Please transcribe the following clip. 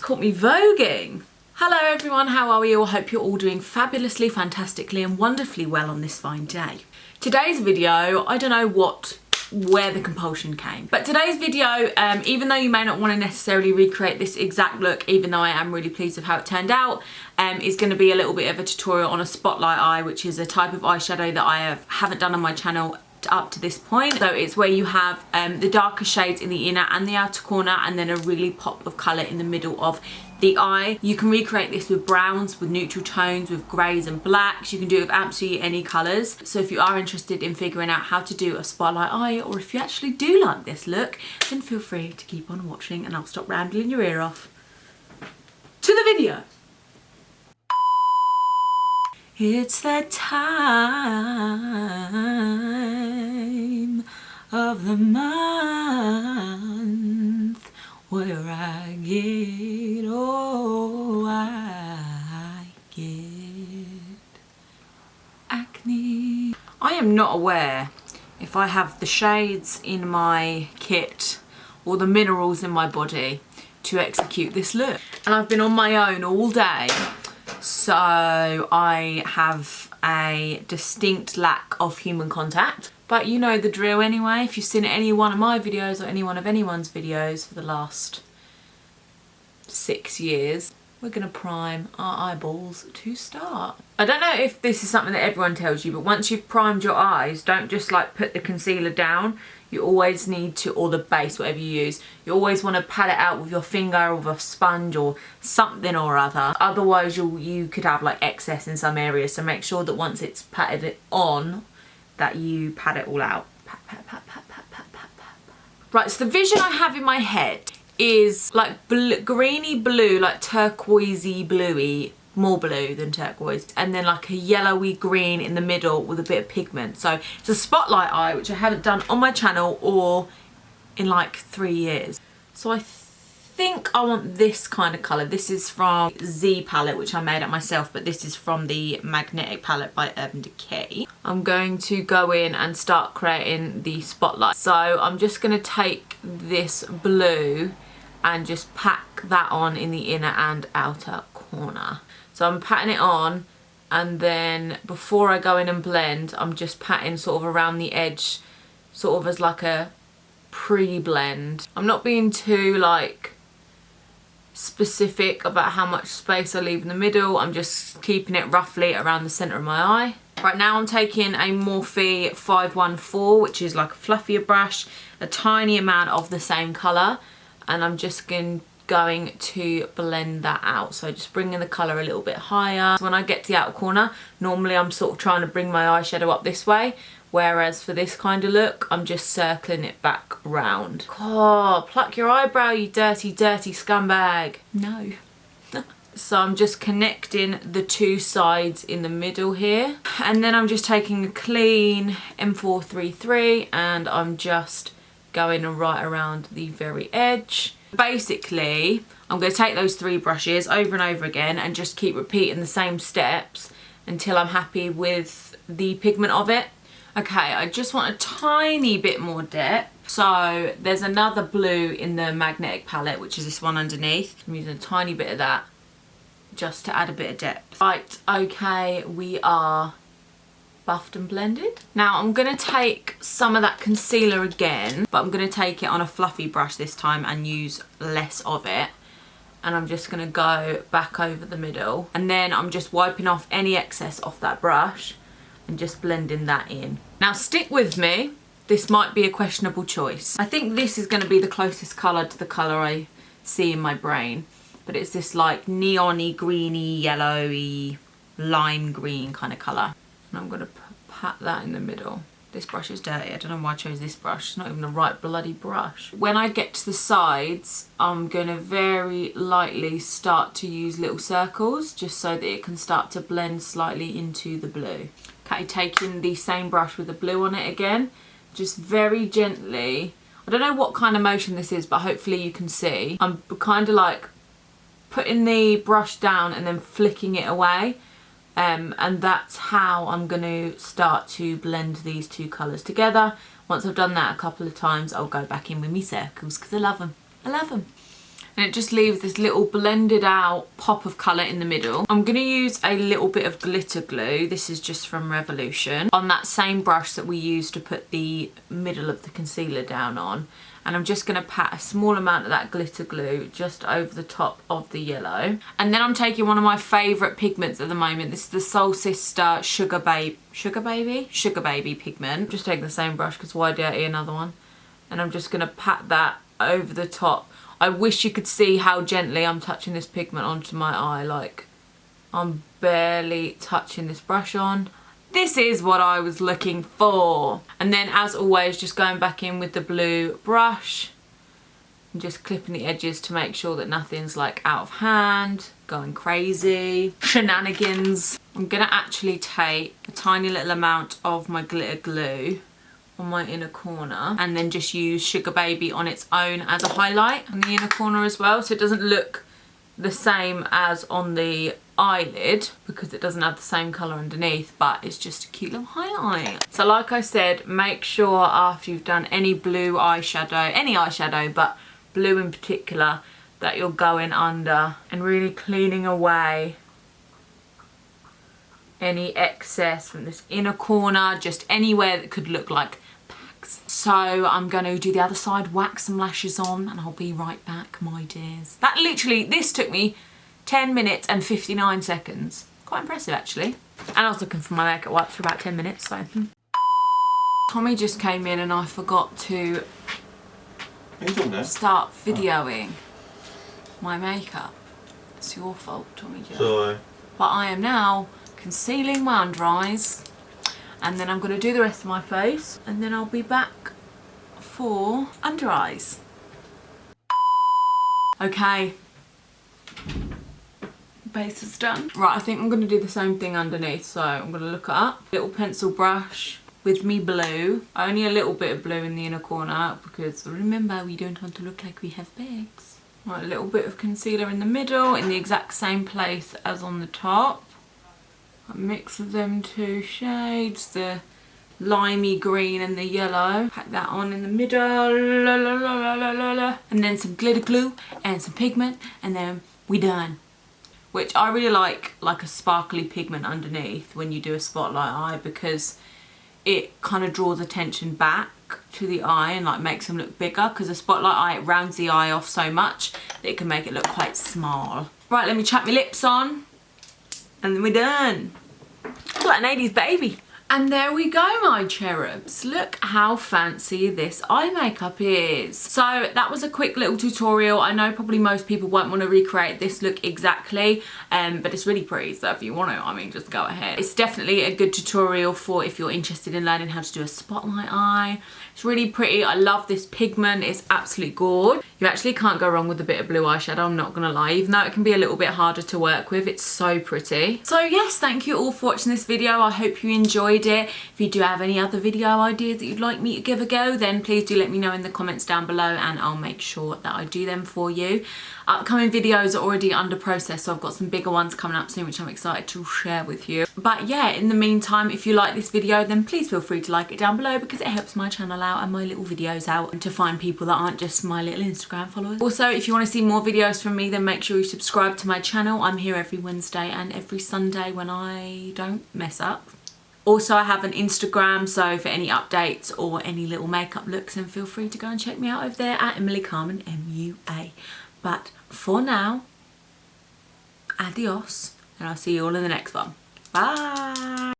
Caught me voguing. Hello everyone, how are you? I hope you're all doing fabulously, fantastically and wonderfully well on this fine day. Today's video, I don't know where the compulsion came. But today's video, even though you may not want to necessarily recreate this exact look, even though I am really pleased with how it turned out, is going to be a little bit of a tutorial on a spotlight eye, which is a type of eyeshadow that I haven't done on my channel up to this point. So it's where you have the darker shades in the inner and the outer corner, and then a really pop of colour in the middle of the eye. You can recreate this with browns, with neutral tones, with greys and blacks. You can do it with absolutely any colours. So if you are interested in figuring out how to do a spotlight eye, or if you actually do like this look, then feel free to keep on watching and I'll stop rambling your ear off. To the video. It's the time of the month where I get, oh, I get acne. I am not aware if I have the shades in my kit or the minerals in my body to execute this look. And I've been on my own all day. So I have a distinct lack of human contact, but you know the drill anyway. If you've seen any one of my videos or any one of anyone's videos for the last 6 years, we're gonna prime our eyeballs to start. I don't know if this is something that everyone tells you, but once you've primed your eyes, don't just like put the concealer down. You always need to, or the base, whatever you use, you always want to pat it out with your finger or with a sponge or something or other. Otherwise you could have like excess in some areas, so make sure that once it's patted on that you pat it all out. Pat, pat, pat, pat, pat, pat, pat, pat. Right, so the vision I have in my head is like greeny blue, like turquoisey bluey, more blue than turquoise, and then like a yellowy green in the middle with a bit of pigment. So it's a spotlight eye, which I haven't done on my channel or in like 3 years. So I think I want this kind of colour. This is from Z palette, which I made up myself, but this is from the Magnetic palette by Urban Decay. I'm going to go in and start creating the spotlight. So I'm just going to take this blue and just pack that on in the inner and outer corner. So I'm patting it on, and then before I go in and blend, I'm just patting sort of around the edge, sort of as like a pre-blend. I'm not being too like specific about how much space I leave in the middle. I'm just keeping it roughly around the centre of my eye. Right now I'm taking a Morphe 514, which is like a fluffier brush, a tiny amount of the same colour, and I'm just going to blend that out. So just bringing the colour a little bit higher. When I get to the outer corner, normally I'm sort of trying to bring my eyeshadow up this way, whereas for this kind of look, I'm just circling it back round. Oh, pluck your eyebrow, you dirty, dirty scumbag. No. So I'm just connecting the two sides in the middle here. And then I'm just taking a clean M433 and I'm just going right around the very edge. Basically, I'm going to take those 3 brushes over and over again and just keep repeating the same steps until I'm happy with the pigment of it. Okay, I just want a tiny bit more depth. So there's another blue in the Magnetic palette, which is this one underneath. I'm using a tiny bit of that just to add a bit of depth. Right, okay, we are buffed and blended. Now I'm going to take some of that concealer again, but I'm going to take it on a fluffy brush this time and use less of it. And I'm just going to go back over the middle, and then I'm just wiping off any excess off that brush and just blending that in. Now stick with me, this might be a questionable choice. I think this is going to be the closest colour to the colour I see in my brain, but it's this like neon-y, greeny, yellowy, lime green kind of colour. And I'm going to pat that in the middle. This brush is dirty. I don't know why I chose this brush. It's not even the right bloody brush. When I get to the sides, I'm going to very lightly start to use little circles just so that it can start to blend slightly into the blue. Okay, taking the same brush with the blue on it again, just very gently. I don't know what kind of motion this is, but hopefully you can see. I'm kind of like putting the brush down and then flicking it away. And that's how I'm going to start to blend these two colours together. Once I've done that a couple of times, I'll go back in with my circles because I love them. I love them. and it just leaves this little blended out pop of colour in the middle. I'm going to use a little bit of glitter glue. This is just from Revolution, on that same brush that we used to put the middle of the concealer down on. And I'm just going to pat a small amount of that glitter glue just over the top of the yellow. And then I'm taking one of my favourite pigments at the moment. This is the Soul Sister Sugar Baby pigment. Just taking the same brush because why dirty another one? And I'm just going to pat that over the top. I wish you could see how gently I'm touching this pigment onto my eye. Like, I'm barely touching this brush on. This is what I was looking for. And then, as always, just going back in with the blue brush and just clipping the edges to make sure that nothing's like out of hand, going crazy, shenanigans. I'm gonna actually take a tiny little amount of my glitter glue on my inner corner and then just use Sugar Baby on its own as a highlight on the inner corner as well, so it doesn't look the same as on the eyelid because it doesn't have the same colour underneath, but it's just a cute little highlight. So like I said, make sure after you've done any blue eyeshadow, any eyeshadow but blue in particular, that you're going under and really cleaning away any excess from this inner corner, just anywhere that could look like bags. So I'm going to do the other side, wax some lashes on, and I'll be right back, my dears. That literally, this took me 10 minutes and 59 seconds. Quite impressive actually. And I was looking for my makeup wipes for about 10 minutes, so. Tommy just came in and I forgot to start videoing my makeup. It's your fault, Tommy Joe. Sorry. But I am now concealing my under eyes, and then I'm going to do the rest of my face, and then I'll be back for under eyes. Okay. Base is done. Right, I think I'm going to do the same thing underneath, so I'm going to look it up. Little pencil brush with me blue. Only a little bit of blue in the inner corner because remember, we don't want to look like we have bags. Right, a little bit of concealer in the middle in the exact same place as on the top. A mix of them two shades, the limey green and the yellow. Pack that on in the middle, la, la, la, la, la, la. And then some glitter glue and some pigment, and then we done. Which I really like a sparkly pigment underneath when you do a spotlight eye, because it kind of draws attention back to the eye and like makes them look bigger, because a spotlight eye, it rounds the eye off so much that it can make it look quite small. Right, let me chat my lips on and then we're done. Like an 80s baby. And there we go, my cherubs. Look how fancy this eye makeup is. So that was a quick little tutorial. I know probably most people won't want to recreate this look exactly, but it's really pretty, so if you want to, I mean, just go ahead. It's definitely a good tutorial for if you're interested in learning how to do a spotlight eye. It's really pretty. I love this pigment. It's absolutely gorgeous. You actually can't go wrong with a bit of blue eyeshadow, I'm not gonna lie, even though it can be a little bit harder to work with. It's so pretty. So yes, thank you all for watching this video. I hope you enjoyed it. If you do have any other video ideas that you'd like me to give a go, then please do let me know in the comments down below and I'll make sure that I do them for you. Upcoming videos are already under process, so I've got some bigger ones coming up soon which I'm excited to share with you. But yeah, in the meantime, if you like this video, then please feel free to like it down below because it helps my channel out and my little videos out and to find people that aren't just my little Instagram followers. Also, if you want to see more videos from me, then make sure you subscribe to my channel. I'm here every Wednesday and every Sunday when I don't mess up. Also, I have an Instagram, so for any updates or any little makeup looks, then feel free to go and check me out over there at Emily Carman, MUA. But for now, adios, and I'll see you all in the next one. Bye!